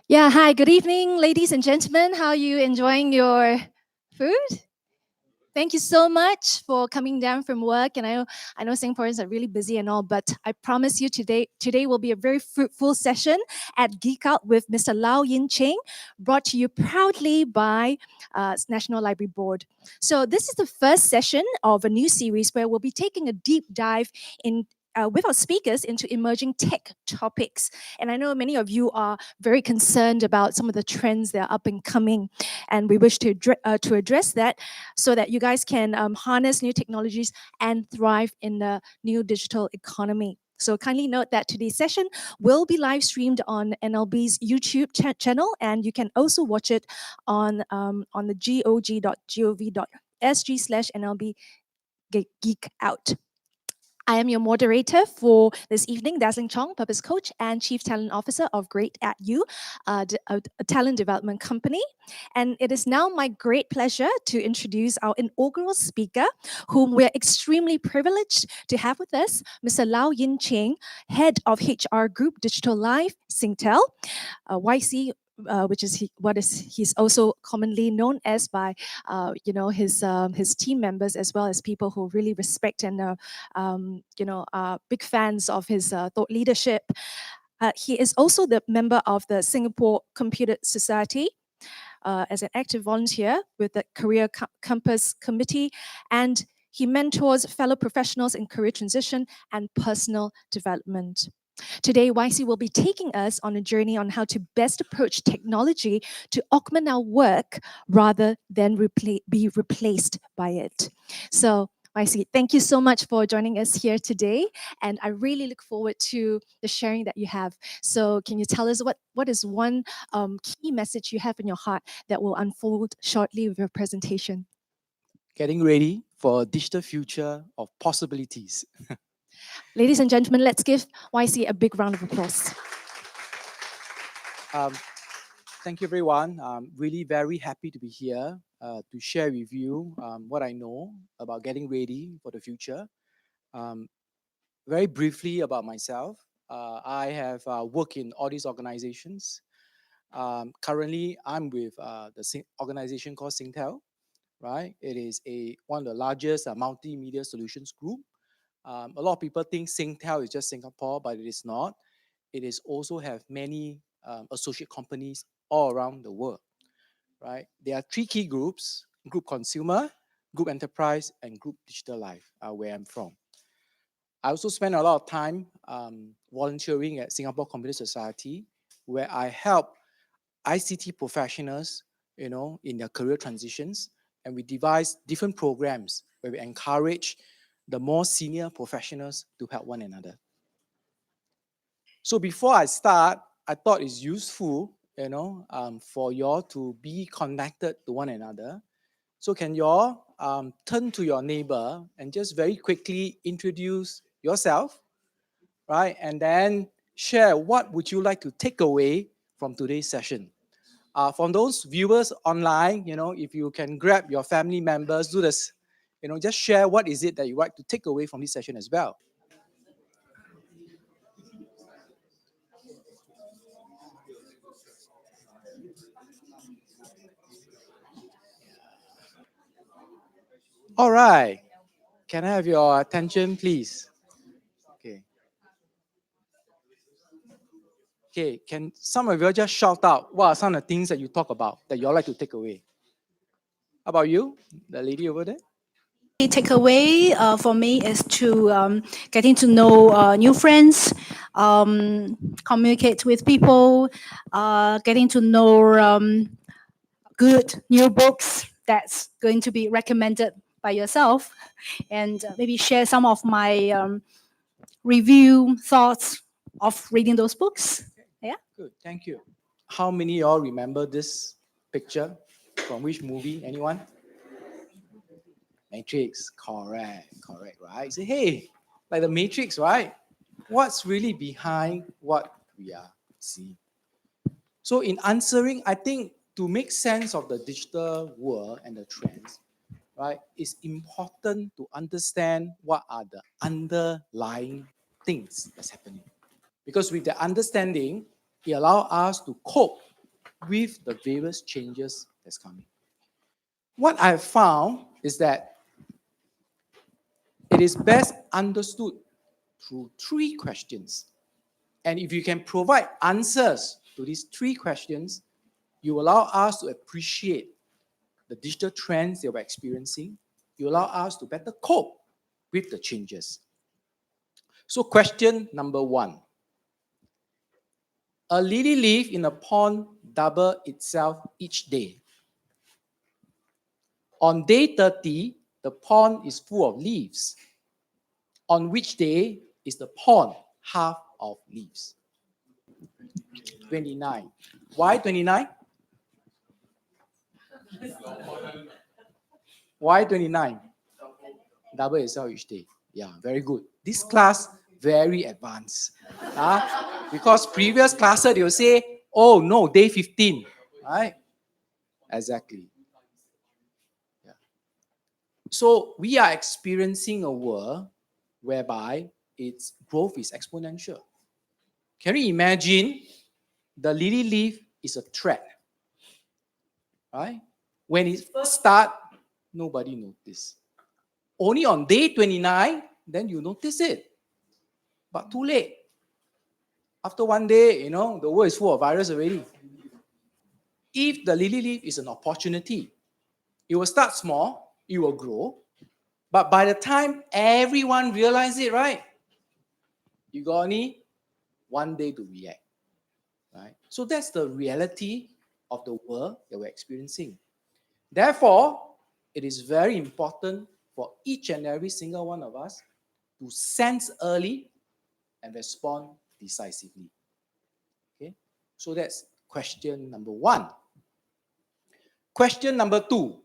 Yeah, hi, good evening, ladies and gentlemen. How are you enjoying your food? Thank you so much for coming down from work. And I know Singaporeans are really busy and all, but I promise you today will be a very fruitful session at Geek Out with Mr. Lau Yin Cheng, brought to you proudly by National Library Board. So this is the first session of a new series where we'll be taking a deep dive in with our speakers into emerging tech topics. And I know many of you are very concerned about some of the trends that are up and coming, and we wish to address that so that you guys can harness new technologies and thrive in the new digital economy. So kindly note that today's session will be live streamed on NLB's YouTube channel, and you can also watch it on the gog.gov.sg/NLB Geek Out. I am your moderator for this evening, Dazzling Chong, Purpose Coach and Chief Talent Officer of Great at You, a talent development company. And it is now my great pleasure to introduce our inaugural speaker, whom we're extremely privileged to have with us, Mr. Lau Yin Cheng, Head of HR Group Digital Life, Singtel, YC. Which is he's also commonly known as by his team members, as well as people who really respect and are big fans of his thought leadership. He is also the member of the Singapore Computer Society, as an active volunteer with the Career Compass Committee, and he mentors fellow professionals in career transition and personal development. Today, YC will be taking us on a journey on how to best approach technology to augment our work rather than be replaced by it. So, YC, thank you so much for joining us here today. And I really look forward to the sharing that you have. So, can you tell us what is one key message you have in your heart that will unfold shortly with your presentation? Getting ready for a digital future of possibilities. Ladies and gentlemen, let's give YC a big round of applause. Thank you, everyone. I'm really very happy to be here to share with you what I know about getting ready for the future. Um, Very briefly about myself, I have worked in all these organizations. Currently, I'm with the organization called Singtel, right? It is one of the largest multimedia solutions group. A lot of people think Singtel is just Singapore, but it is not. It is also have many associate companies all around the world, right? There are three key groups: group consumer, group enterprise, and group digital life, where I'm from. I also spend a lot of time volunteering at Singapore Computer Society, where I help ICT professionals, in their career transitions, and we devise different programs where we encourage the more senior professionals to help one another. So before I start, I thought it's useful, for y'all to be connected to one another. So can y'all turn to your neighbor and just very quickly introduce yourself, right? And then share what would you like to take away from today's session. From those viewers online, if you can grab your family members, do this, just share what is it that you like to take away from this session as well. All right. Can I have your attention, please? Okay. Okay. Can some of you just shout out what are some of the things that you talk about that you all like to take away? How about you, the lady over there? The takeaway for me is to getting to know new friends, communicate with people, getting to know good new books that's going to be recommended by yourself, and maybe share some of my review thoughts of reading those books. Yeah. Good. Thank you. How many of y'all remember this picture? From which movie? Anyone? Matrix. Correct. Correct. Right. Say, hey, like the Matrix, right? What's really behind what we are seeing? So in answering, I think to make sense of the digital world and the trends, right, it's important to understand what are the underlying things that's happening. Because with the understanding, it allows us to cope with the various changes that's coming. What I've found is that it is best understood through 3 questions. And if you can provide answers to these 3 questions, you allow us to appreciate the digital trends that we're experiencing. You allow us to better cope with the changes. So question number 1. A lily leaf in a pond doubles itself each day. On day 30, the pond is full of leaves. On which day is the pond half of leaves? 29. Why 29? Why 29? Double itself each day. Yeah, very good. This class, very advanced. Because previous classes, they will say, oh no, day 15. Right? Exactly. Yeah. So we are experiencing a world whereby its growth is exponential. Can you imagine the lily leaf is a thread? Right? When it first starts, nobody noticed. Only on day 29, then you notice it. But too late. After one day, the world is full of virus already. If the lily leaf is an opportunity, it will start small, it will grow. But by the time everyone realizes it, right? You got only one day to react. Right? So that's the reality of the world that we're experiencing. Therefore, it is very important for each and every single one of us to sense early and respond decisively. Okay? So that's question number 1. Question number 2.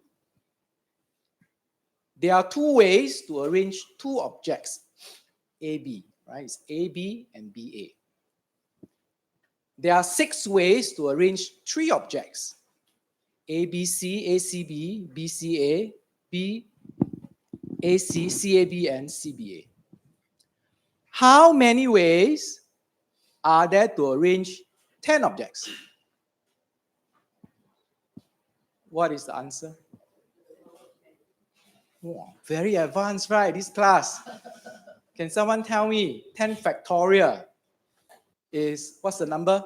There are 2 ways to arrange 2 objects, AB, right? It's AB and BA. There are 6 ways to arrange 3 objects, ABC, ACB, BCA, BAC, CAB, and CBA. How many ways are there to arrange 10 objects? What is the answer? Wow, very advanced, right, this class? Can someone tell me 10 factorial is, what's the number?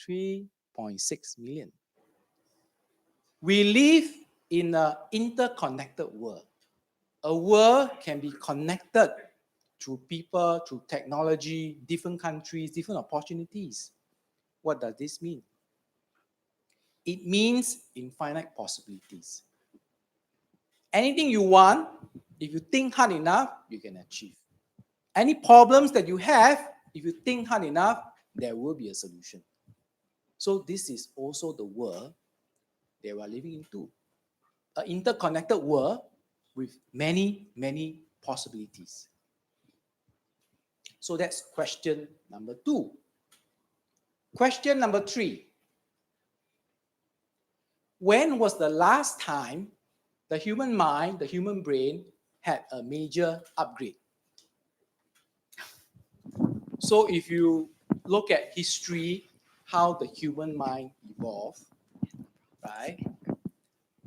3.6 million. We live in an interconnected world. A world can be connected through people, through technology, different countries, different opportunities. What does this mean? It means infinite possibilities. Anything you want, if you think hard enough, you can achieve. Any problems that you have, if you think hard enough, there will be a solution. So this is also the world that we are living into. An interconnected world with many, many possibilities. So that's question number 2. Question number 3. When was the last time the human mind, the human brain, had a major upgrade? So if you look at history, how the human mind evolved, right?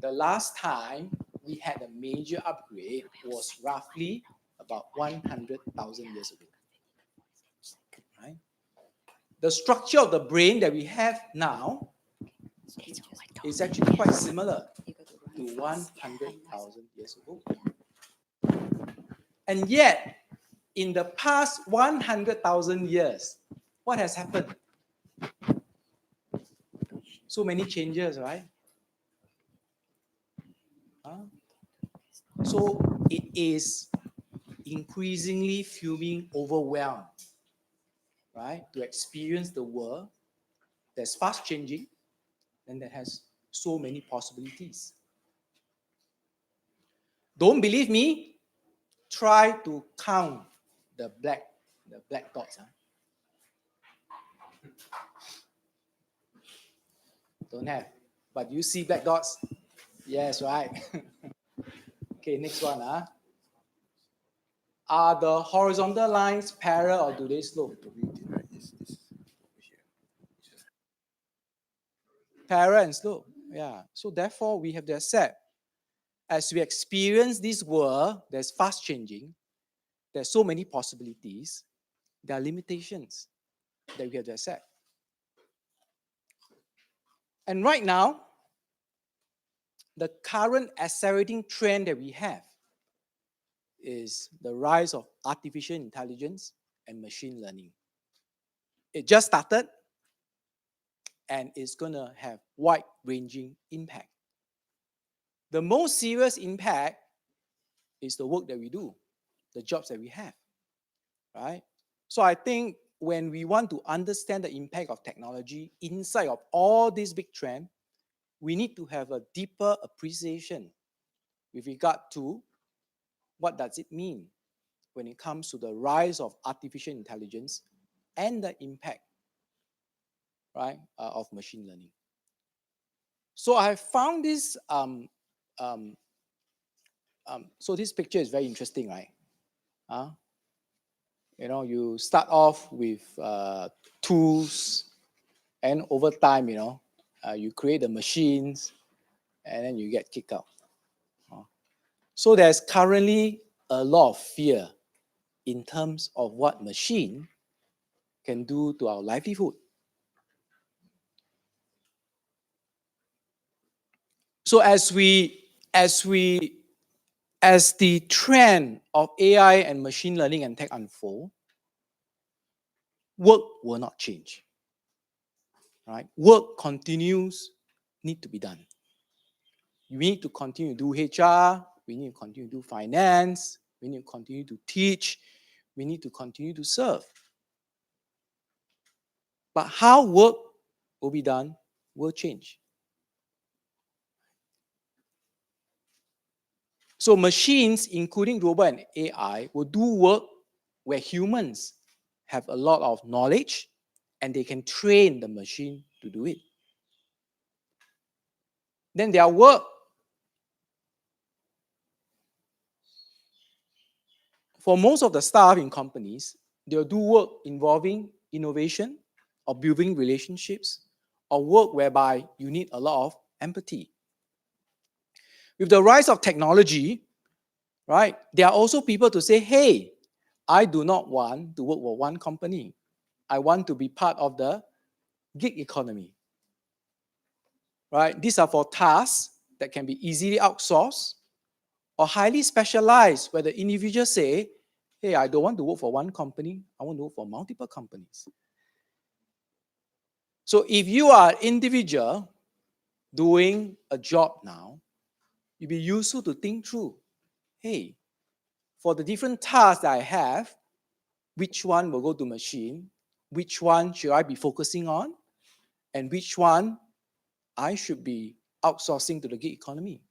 The last time we had a major upgrade was roughly about 100,000 years ago. Right? The structure of the brain that we have now is actually quite similar to 100,000 years ago. And yet, in the past 100,000 years, what has happened? So many changes, right? So it is increasingly feeling overwhelmed, right? To experience the world that's fast changing and that has so many possibilities. Don't believe me? Try to count the black dots. Don't have. But you see black dots? Yes, right. Okay, next one. Are the horizontal lines parallel or do they slope? Parallel and slope. Yeah. So therefore, we have to accept as we experience this world that's fast changing, there's so many possibilities, there are limitations that we have to accept. And right now, the current accelerating trend that we have is the rise of artificial intelligence and machine learning. It just started and it's going to have wide-ranging impact. The most serious impact is the work that we do, the jobs that we have, right? So I think when we want to understand the impact of technology inside of all these big trends, we need to have a deeper appreciation with regard to what does it mean when it comes to the rise of artificial intelligence and the impact, right, of machine learning. So I found this, so this picture is very interesting, right? You know, you start off with tools, and over time, you create the machines, and then you get kicked out. So there's currently a lot of fear in terms of what machine can do to our livelihood. So as the trend of AI and machine learning and tech unfold, work will not change. Right? Work continues, need to be done. We need to continue to do HR, we need to continue to do finance, we need to continue to teach, we need to continue to serve. But how work will be done will change. So machines, including robot and AI, will do work where humans have a lot of knowledge and they can train the machine to do it. Then their work, for most of the staff in companies, they'll do work involving innovation or building relationships or work whereby you need a lot of empathy. With the rise of technology, right, there are also people to say, hey, I do not want to work for one company. I want to be part of the gig economy. Right? These are for tasks that can be easily outsourced or highly specialized, where the individual say, hey, I don't want to work for one company, I want to work for multiple companies. So if you are an individual doing a job now, it'd be useful to think through, hey, for the different tasks that I have, which one will go to machine, which one should I be focusing on, and which one I should be outsourcing to the gig economy.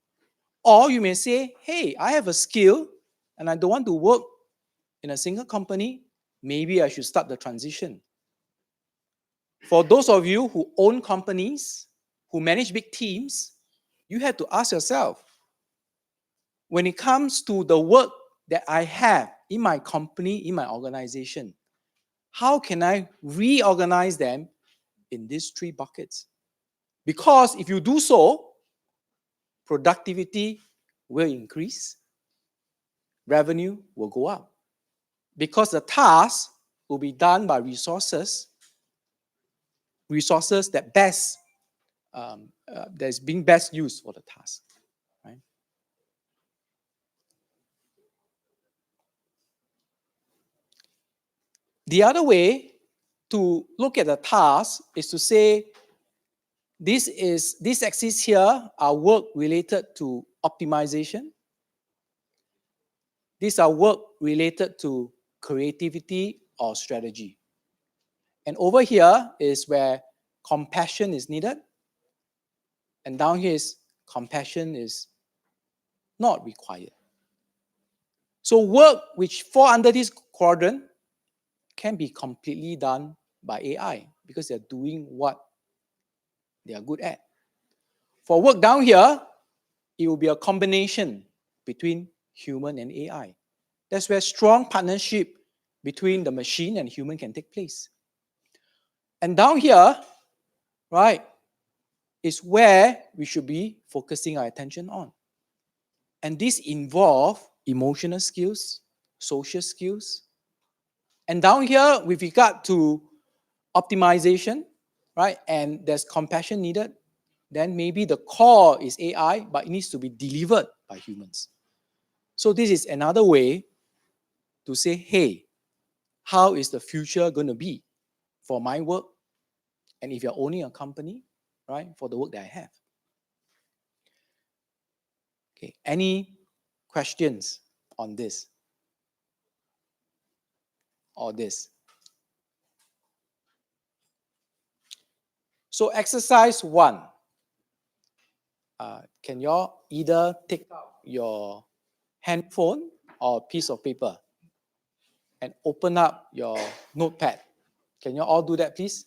Or you may say, hey, I have a skill and I don't want to work in a single company. Maybe I should start the transition. For those of you who own companies, who manage big teams, you have to ask yourself, when it comes to the work that I have in my company, in my organization, how can I reorganize them in these three buckets? Because if you do so, productivity will increase, revenue will go up. Because the task will be done by resources that that's being best used for the task. Right? The other way to look at the task is to say this axis here are work related to optimization. These are work related to creativity or strategy. And over here is where compassion is needed. And down here is compassion is not required. So work which fall under this quadrant can be completely done by AI because they're doing what they are good at. For work down here, it will be a combination between human and AI. That's where strong partnership between the machine and human can take place. And down here, right, is where we should be focusing our attention on. And this involves emotional skills, social skills. And down here, with regard to optimization, right, and there's compassion needed, then maybe the core is AI, but it needs to be delivered by humans. So this is another way to say, hey, how is the future going to be for my work? And if you're owning a company, right, for the work that I have. Okay, any questions on this or this? So exercise 1. Can you all either take out your handphone or piece of paper and open up your notepad? Can you all do that, please?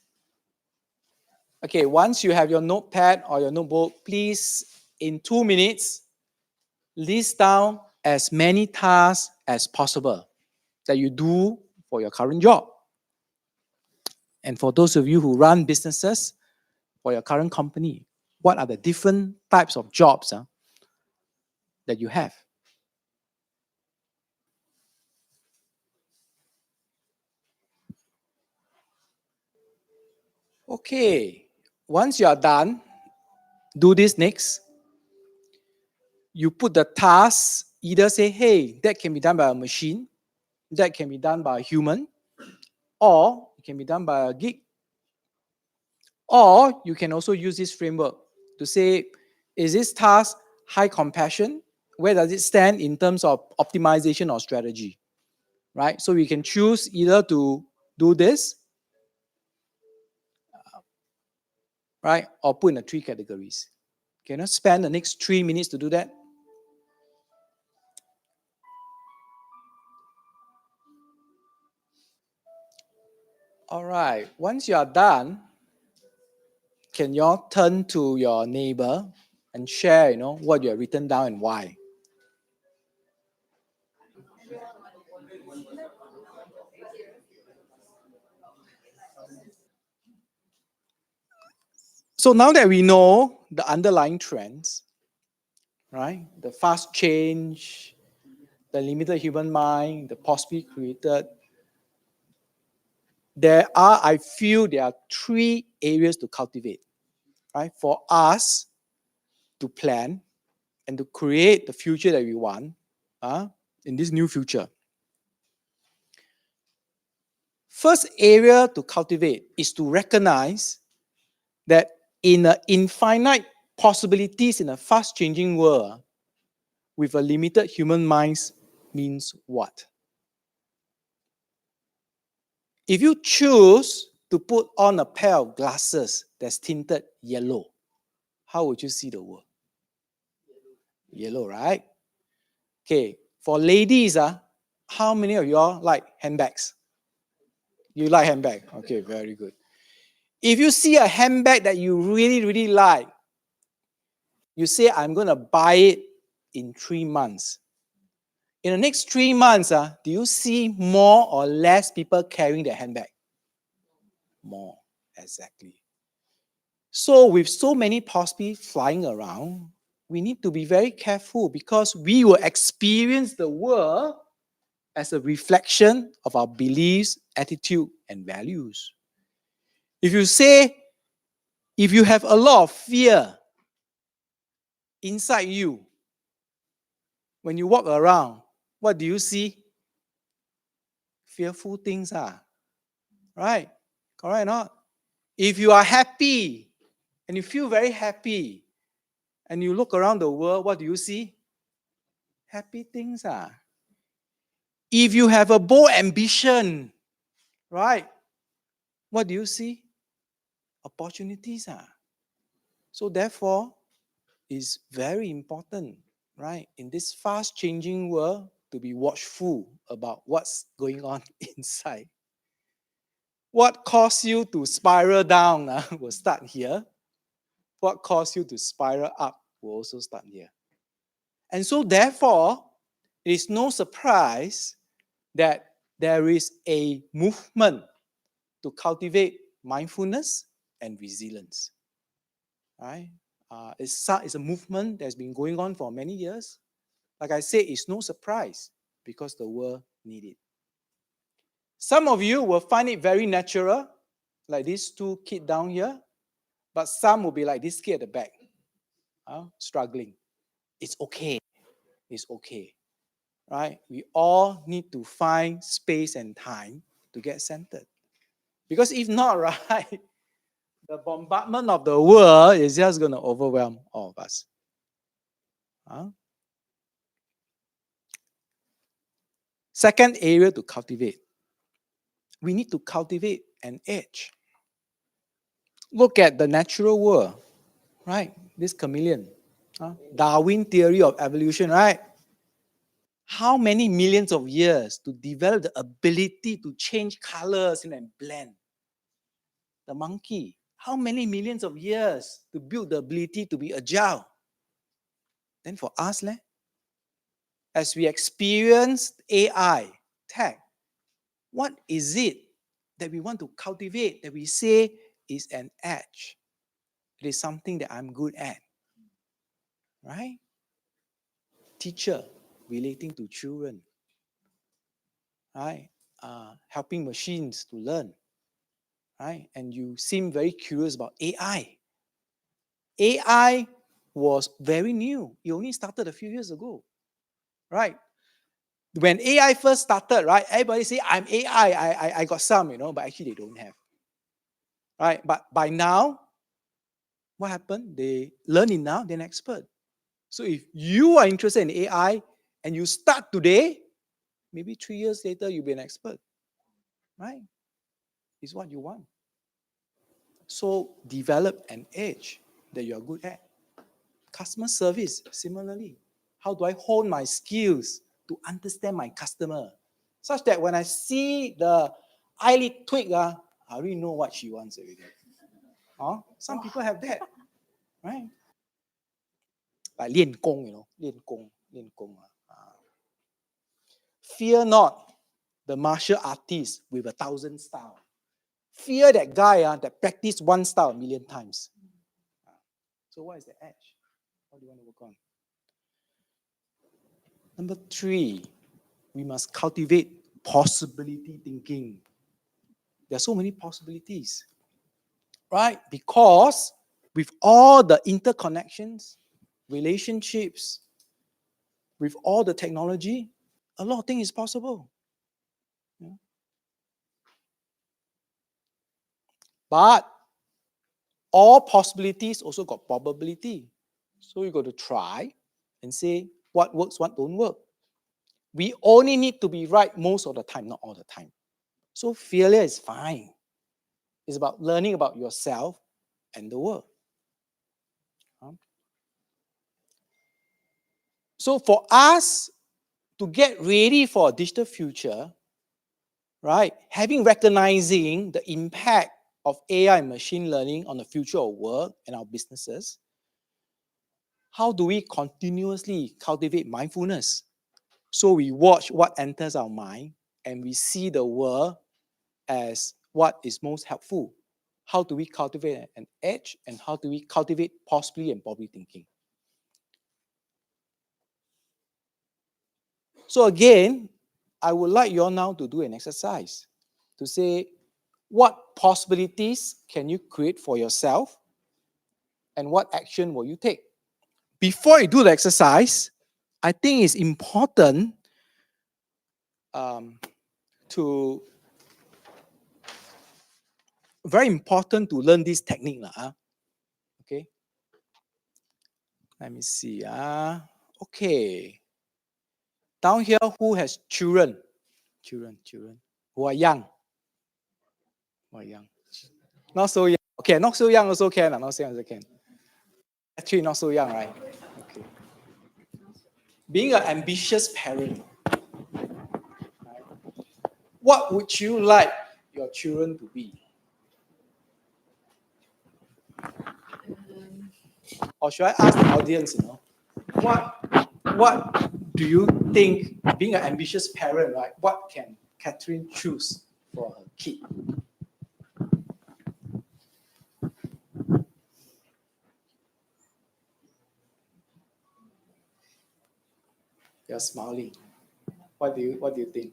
Okay, once you have your notepad or your notebook, please, in 2 minutes, list down as many tasks as possible that you do for your current job. And for those of you who run businesses for your current company, what are the different types of jobs that you have? Okay, once you are done, do this next. You put the tasks, either say, hey, that can be done by a machine, that can be done by a human, or it can be done by a geek. Or you can also use this framework to say, is this task high compassion? Where does it stand in terms of optimization or strategy? Right? So you can choose either to do this, right, or put in the 3 categories. Can you spend the next 3 minutes to do that? All right. Once you are done, can you all turn to your neighbor and share, what you have written down and why? So now that we know the underlying trends, right, the fast change, the limited human mind, the possibly created, I feel there are 3 areas to cultivate, right, for us to plan and to create the future that we want in this new future. First area to cultivate is to recognize that in an infinite possibilities in a fast-changing world, with a limited human minds means what? If you choose to put on a pair of glasses that's tinted yellow, how would you see the world? Yellow, right? Okay, for ladies, how many of y'all like handbags? You like handbag? Okay, very good. If you see a handbag that you really, really like, you say, I'm going to buy it in 3 months. In the next 3 months, do you see more or less people carrying their handbag? More, exactly. So with so many possibilities flying around, we need to be very careful because we will experience the world as a reflection of our beliefs, attitude, and values. If you have a lot of fear inside you, when you walk around, what do you see? Fearful things right? Correct or not? If you are happy and you feel very happy and you look around the world, what do you see? Happy things If you have a bold ambition, right? What do you see? Opportunities So therefore, it's very important, right, in this fast-changing world to be watchful about what's going on inside. What caused you to spiral down will start here. What caused you to spiral up will also start here. And so therefore, it is no surprise that there is a movement to cultivate mindfulness and resilience. Right? It's a movement that's been going on for many years. Like I said, it's no surprise because the world needs it. Some of you will find it very natural, like these two kids down here, but some will be like this kid at the back, struggling. It's okay. It's okay. Right? We all need to find space and time to get centered. Because if not, right, the bombardment of the world is just going to overwhelm all of us. Second area to cultivate. We need to cultivate an edge. Look at the natural world, right? This chameleon. Darwin theory of evolution, right? How many millions of years to develop the ability to change colors and blend? The monkey. How many millions of years to build the ability to be agile? Then for us, as we experience AI, tech, what is it that we want to cultivate that we say is an edge? It is something that I'm good at, right? Teacher relating to children, right? Helping machines to learn, right? And you seem very curious about AI. AI was very new. It only started a few years ago, right? When AI first started, right, everybody say, I'm AI, I got some, but actually they don't have. Right? But by now, what happened? They learn enough, they're an expert. So if you are interested in AI and you start today, maybe 3 years later, you'll be an expert. Right? It's what you want. So develop an edge that you are good at. Customer service, similarly. How do I hone my skills to understand my customer? Such that when I see the eyelid twig, I already know what she wants already. Some people have that, right? Like 练功, 练功. Fear not the martial artist with 1,000 styles. Fear that guy that practiced one style 1,000,000 times. So what is the edge? What do you want to work on? Number 3, we must cultivate possibility thinking. There are so many possibilities, right? Because with all the interconnections, relationships, with all the technology, a lot of things is possible. But all possibilities also got probability. So you got to try and say what works, what don't work. We only need to be right most of the time, not all the time. So failure is fine. It's about learning about yourself and the world. So for us to get ready for a digital future, right, recognizing the impact of AI and machine learning on the future of work and our businesses, how do we continuously cultivate mindfulness? So we watch what enters our mind and we see the world as what is most helpful. How do we cultivate an edge and how do we cultivate possibly and probably thinking? So again, I would like you all now to do an exercise to say, what possibilities can you create for yourself and what action will you take? Before you do the exercise, I think it's important to learn this technique. Okay. Let me see. Okay. Down here, who has children? Children. Who are young? Not so young. Okay, not so young also can. Not so young also can. Actually, not so young, right? Okay. Being an ambitious parent, right? What would you like your children to be? Or should I ask the audience, what do you think, being an ambitious parent, right, what can Catherine choose for her kid? You're smiling. What do you think?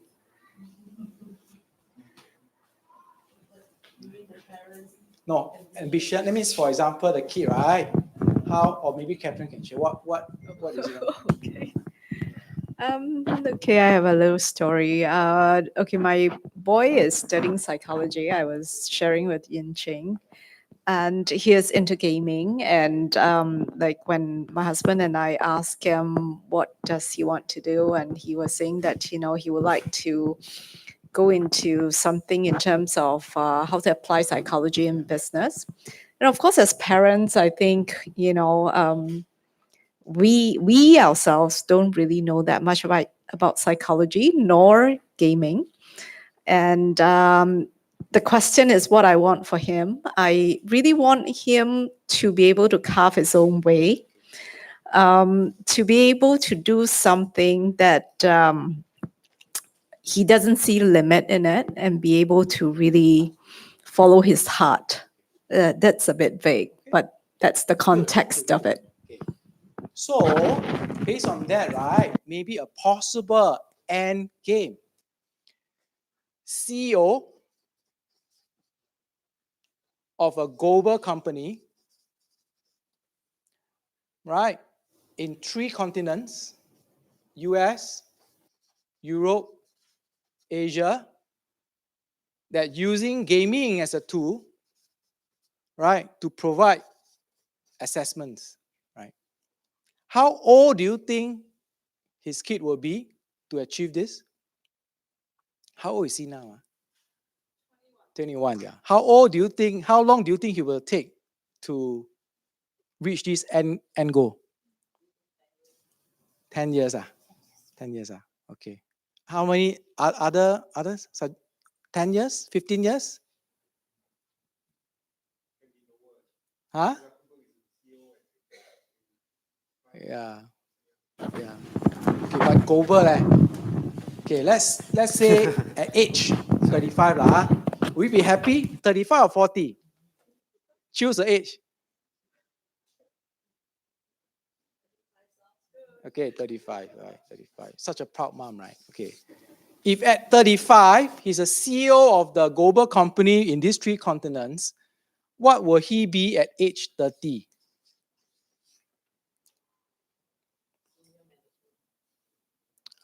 No, ambition. That means, for example, the kid, right? How, or maybe Catherine can share. What is it? Okay. Okay, I have a little story. Okay, my boy is studying psychology. I was sharing with Yin Cheng, and he is into gaming. And like when my husband and I asked him what does he want to do, and he was saying that he would like to go into something in terms of how to apply psychology in business. And of course, as parents, I think we ourselves don't really know that much about psychology nor gaming. And the question is what I want for him. I really want him to be able to carve his own way, to be able to do something that he doesn't see limit in it, and be able to really follow his heart. That's a bit vague, but that's the context of it. Okay. So, based on that, right, maybe a possible end game. CEO of a global company, right, in 3 continents, US, Europe, Asia, that using gaming as a tool, right, to provide assessments, right? How old do you think his kid will be to achieve this? How old is he now? 21, yeah. How long do you think he will take to reach this end goal? 10 years, 10 years, okay. How many others? 10 years? 15 years? Huh? Yeah. Yeah. Okay, but global, okay, let's say at age 35, will we be happy? 35 or 40? Choose the age. Okay, 35, right? 35. Such a proud mom, right? Okay. If at 35, he's a CEO of the global company in these 3 continents, what will he be at age 30?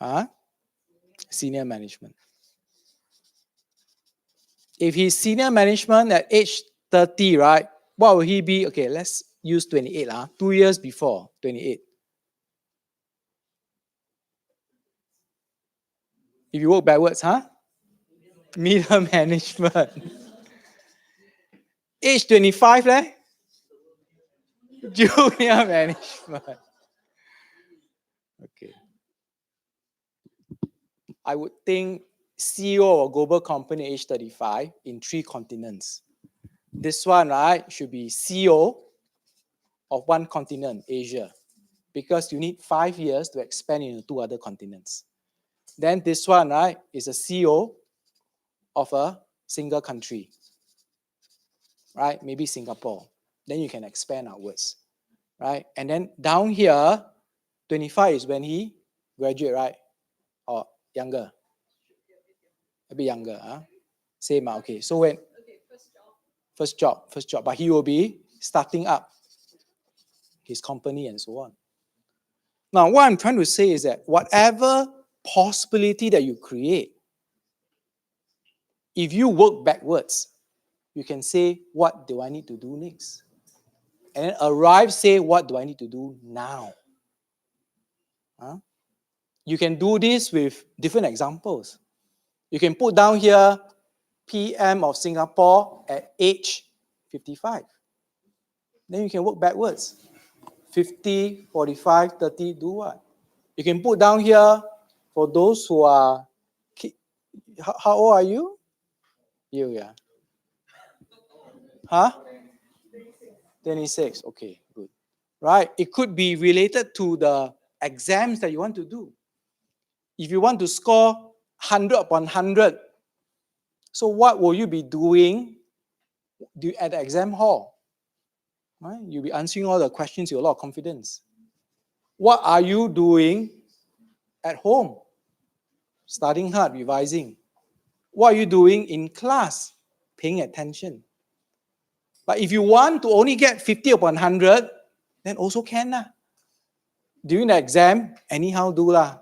Huh? Senior management. If he's senior management at age 30, right, what will he be? Okay, let's use 28, 2 years before 28. If you work backwards, middle management. Age 25, junior management. Okay. I would think CEO of a global company age 35 in 3 continents. This one, right, should be CEO of 1 continent, Asia, because you need 5 years to expand into 2 other continents. Then this one, right, is a CEO of a single country, right? Maybe Singapore. Then you can expand outwards, right? And then down here, 25 is when he graduate, right? Or younger? A bit younger, Same, okay. So when first job, but he will be starting up his company and so on. Now, what I'm trying to say is that whatever possibility that you create, if you work backwards, you can say, what do I need to do next? And then arrive, say, what do I need to do now? You can do this with different examples. You can put down here, PM of Singapore at age 55. Then you can work backwards. 50, 45, 30, do what? You can put down here for those who are, how old are you? You, yeah. Huh? 26, okay, good. Right, it could be related to the exams that you want to do. If you want to score 100 upon 100, so what will you be doing at the exam hall? Right? You'll be answering all the questions with a lot of confidence. What are you doing at home? Studying hard, revising. What are you doing in class? Paying attention. But if you want to only get 50 upon 100, then also can lah. During the exam, anyhow do lah.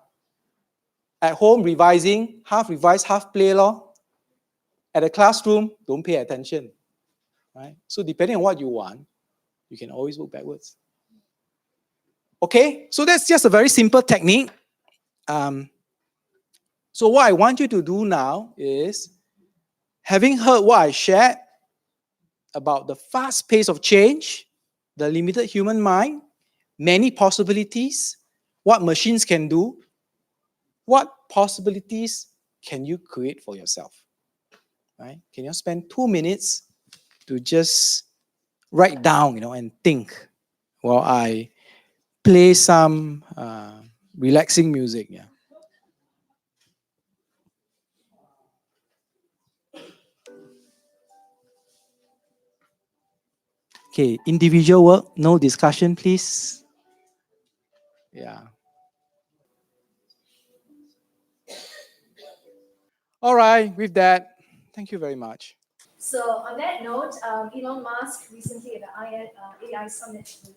At home, revising, half revise, half play lor. At the classroom, don't pay attention. Right? So depending on what you want, you can always work backwards. Okay, so that's just a very simple technique. So what I want you to do now is, having heard what I shared about the fast pace of change, the limited human mind, many possibilities, what machines can do, what possibilities can you create for yourself? Right? Can you spend 2 minutes to just write down, and think while I play some relaxing music? Yeah. Okay, individual work, no discussion, please. Yeah. All right, with that, thank you very much. So on that note, Elon Musk recently at the AI summit with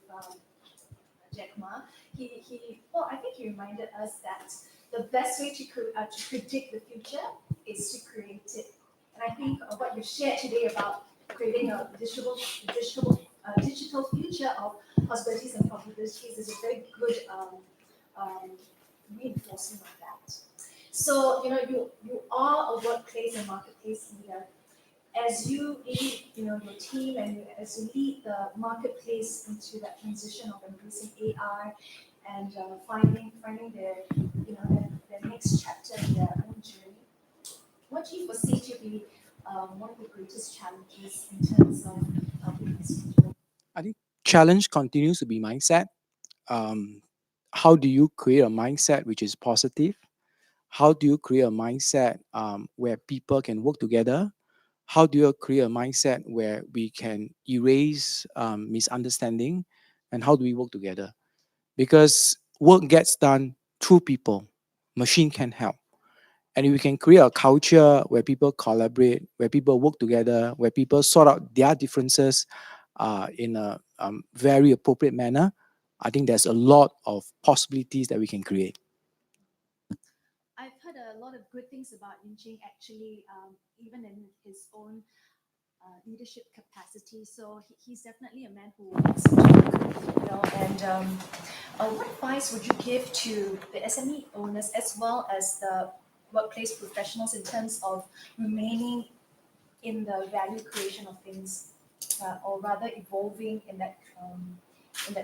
Jack Ma, I think he reminded us that the best way to predict the future is to create it. And I think what you shared today about creating a digital future of possibilities and probabilities is a very good reinforcement of that. So you are a workplace and marketplace leader. As you lead, your team, and as you lead the marketplace into that transition of embracing AI and finding their, their next chapter in their own journey, what do you foresee to be one of the greatest challenges in terms of helping this future? I think challenge continues to be mindset. How do you create a mindset which is positive? How do you create a mindset where people can work together? How do you create a mindset where we can erase misunderstanding? And how do we work together? Because work gets done through people. Machine can help. And if we can create a culture where people collaborate, where people work together, where people sort out their differences in a very appropriate manner, I think there's a lot of possibilities that we can create. I've heard a lot of good things about Yin Cheng, actually, even in his own leadership capacity. So he's definitely a man who wants to work, and what advice would you give to the SME owners as well as the workplace professionals in terms of remaining in the value creation of things, or rather evolving in that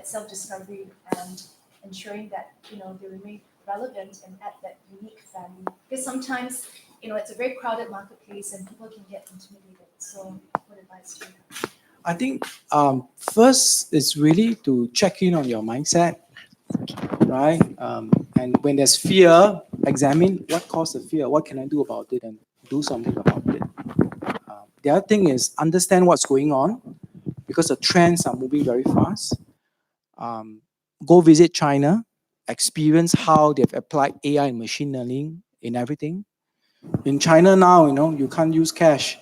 self-discovery and ensuring that they remain relevant and add that unique value? Because sometimes it's a very crowded marketplace and people can get intimidated. So what advice do you have? I think first is really to check in on your mindset, right? And when there's fear, examine what caused the fear, what can I do about it, and do something about it. The other thing is understand what's going on, because the trends are moving very fast. Go visit China, experience how they've applied AI and machine learning in everything. In China now, you can't use cash.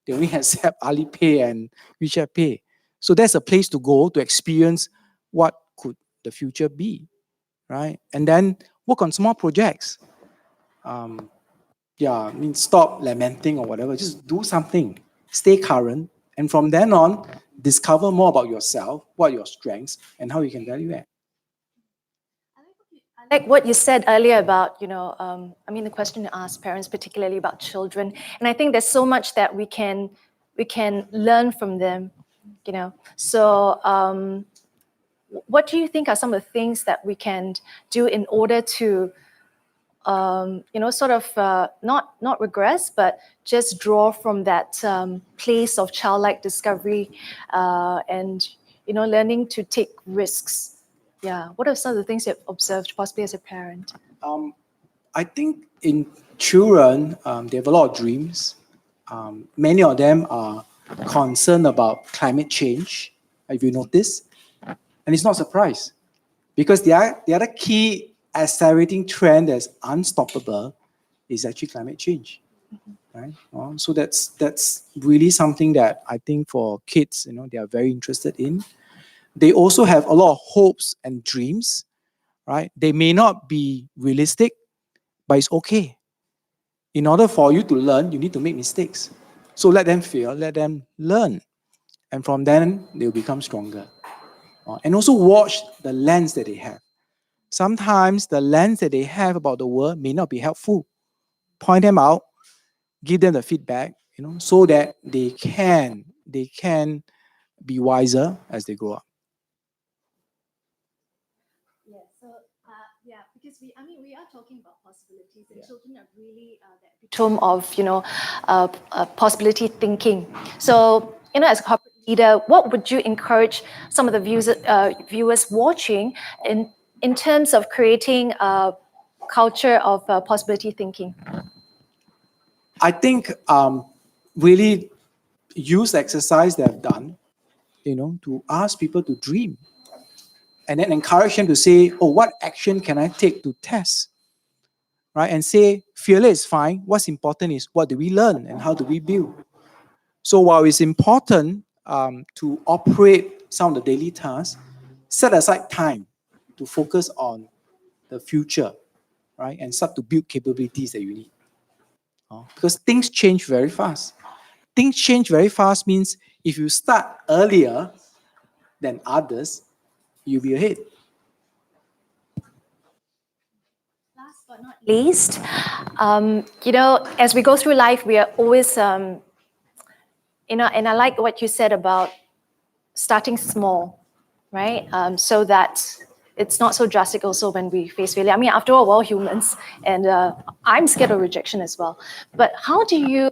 They only accept Alipay and WeChat Pay. So that's a place to go to experience what could the future be, right? And then work on small projects. Stop lamenting or whatever. Just do something. Stay current. And from then on, discover more about yourself, what are your strengths, and how you can value add. I like what you said earlier about, the question you asked parents, particularly about children. And I think there's so much that we can learn from them, So what do you think are some of the things that we can do in order to, not regress, but just draw from that place of childlike discovery and, learning to take risks? Yeah. What are some of the things you've observed, possibly as a parent? I think in children, they have a lot of dreams. Many of them are concerned about climate change, if you notice. And it's not a surprise because the other key accelerating trend that's unstoppable is actually climate change. Right? So that's really something that I think for kids, they are very interested in. They also have a lot of hopes and dreams, right? They may not be realistic, but it's okay. In order for you to learn, you need to make mistakes. So let them fail, let them learn. And from then, they'll become stronger. And also watch the lens that they have. Sometimes the lens that they have about the world may not be helpful. Point them out, give them the feedback, so that they can be wiser as they grow up. Yeah, so because we are talking about possibilities, and children are really the epitome of possibility thinking. So as a corporate leader, what would you encourage some of the viewers watching in terms of creating a culture of possibility thinking? I think really use the exercise they have done, to ask people to dream, and then encourage them to say, "Oh, what action can I take to test?" Right? And say, "Failure is fine. What's important is what do we learn and how do we build." So while it's important to operate some of the daily tasks, set aside time to focus on the future, right? And start to build capabilities that you need. Because things change very fast. Things change very fast means if you start earlier than others, you'll be ahead. Last but not least, as we go through life, we are always, and I like what you said about starting small, right? So that it's not so drastic also when we face failure. I mean, after all, we're all humans, and I'm scared of rejection as well. But how do you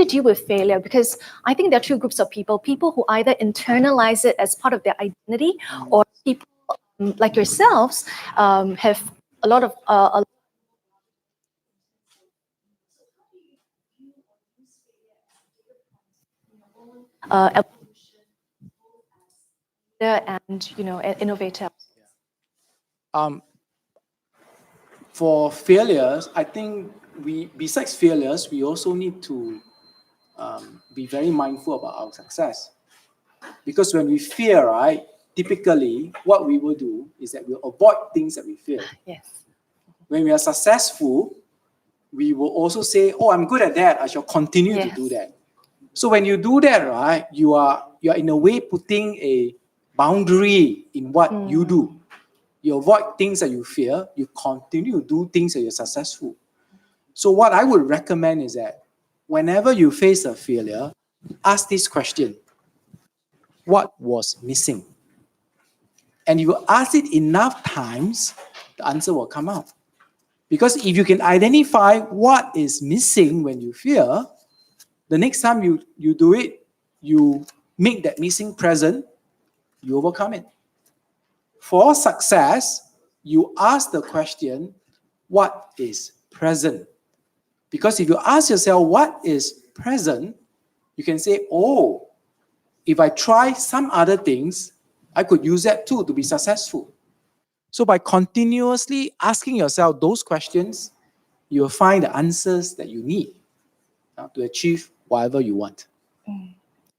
deal with failure? Because I think there are two groups of people: people who either internalize it as part of their identity, or people like yourselves have a lot of evolution and an innovator. Um, for failures, I think besides failures, we also need to be very mindful about our success. Because when we fear, right, typically what we will do is that we'll avoid things that we fear. Yes. When we are successful, we will also say, "Oh, I'm good at that. I shall continue to do that." So when you do that, right, you are in a way putting a boundary in what you do. You avoid things that you fear. You continue to do things that you're successful. So what I would recommend is that whenever you face a failure, ask this question: what was missing? And you ask it enough times, the answer will come out. Because if you can identify what is missing when you fear, the next time you do it, you make that missing present, you overcome it. For success, you ask the question, what is present? Because if you ask yourself what is present, you can say, "Oh, if I try some other things, I could use that too to be successful." So by continuously asking yourself those questions, you will find the answers that you need to achieve whatever you want.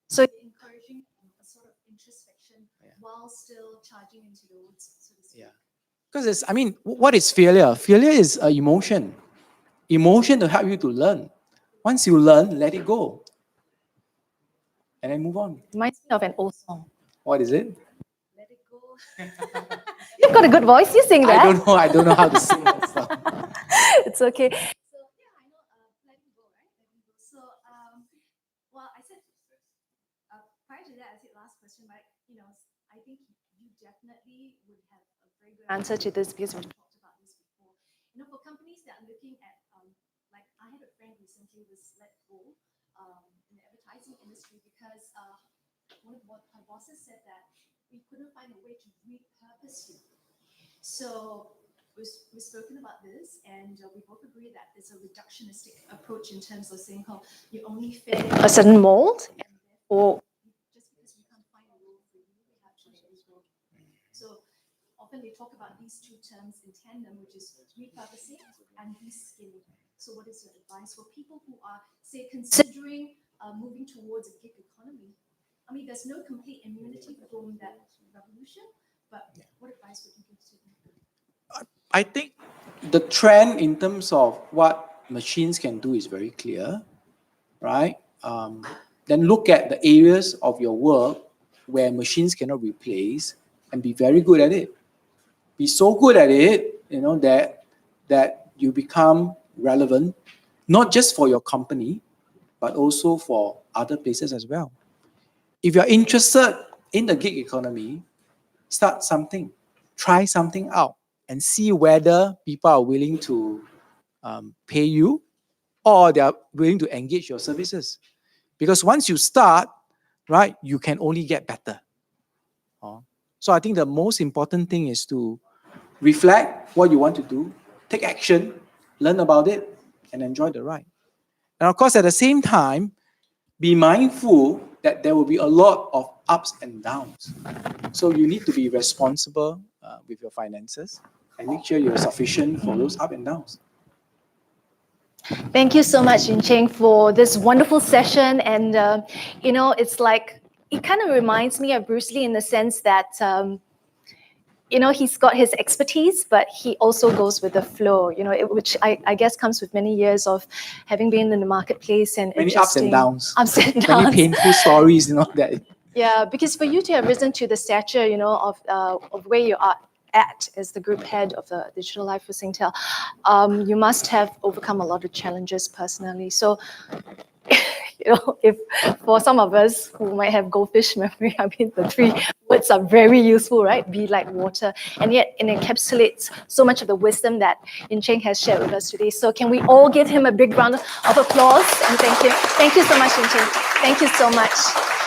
So encouraging a sort of introspection while still charging into the woods, so to speak. Yeah. Because what is failure? Failure is an emotion. Emotion to help you to learn. Once you learn, let it go. And then move on. Reminds me of an old song. What is it? Let it go. You've got a good voice. You sing that. I don't know how to sing that song. It's okay. So yeah, I know. Letting go, right? Letting go. So well, I said prior to that, I said last question, but I think you definitely would have a very good answer to this because we've talked about this before. For companies that are looking at like I had a friend recently was let go in the advertising industry because one of her bosses said that we couldn't find a way to repurpose you. So we've spoken about this, and we both agree that it's a reductionistic approach in terms of saying how you only fit in a certain mold, and therefore, just because we can't find a role for you, we have to let you go. So often we talk about these two terms in tandem, which is repurposing and reskilling. So what is your advice for people who are, say, considering moving towards a gig economy? I mean, there's no complete immunity from that revolution, but what advice would you give to them? I think the trend in terms of what machines can do is very clear, right? Then look at the areas of your work where machines cannot replace and be very good at it. Be so good at it, that you become relevant, not just for your company, but also for other places as well. If you're interested in the gig economy, start something, try something out, and see whether people are willing to pay you or they are willing to engage your services. Because once you start, right, you can only get better. So I think the most important thing is to reflect what you want to do, take action, learn about it, and enjoy the ride. And of course, at the same time, be mindful that there will be a lot of ups and downs. So you need to be responsible with your finances and make sure you're sufficient for those ups and downs. Thank you so much, Yin Cheng, for this wonderful session. And, it's like, it kind of reminds me of Bruce Lee in the sense that, he's got his expertise, but he also goes with the flow, which I guess comes with many years of having been in the marketplace and Many ups and adjusting. downs. Ups and downs. Many painful stories, that. Yeah, because for you to have risen to the stature, of where you are at as the group head of the digital life for Singtel, you must have overcome a lot of challenges personally. So, if for some of us who might have goldfish memory, I mean, the 3 words are very useful, right? Be like water. And yet it encapsulates so much of the wisdom that Yin Cheng has shared with us today. So can we all give him a big round of applause and thank him? Thank you so much, Yin Cheng. Thank you so much.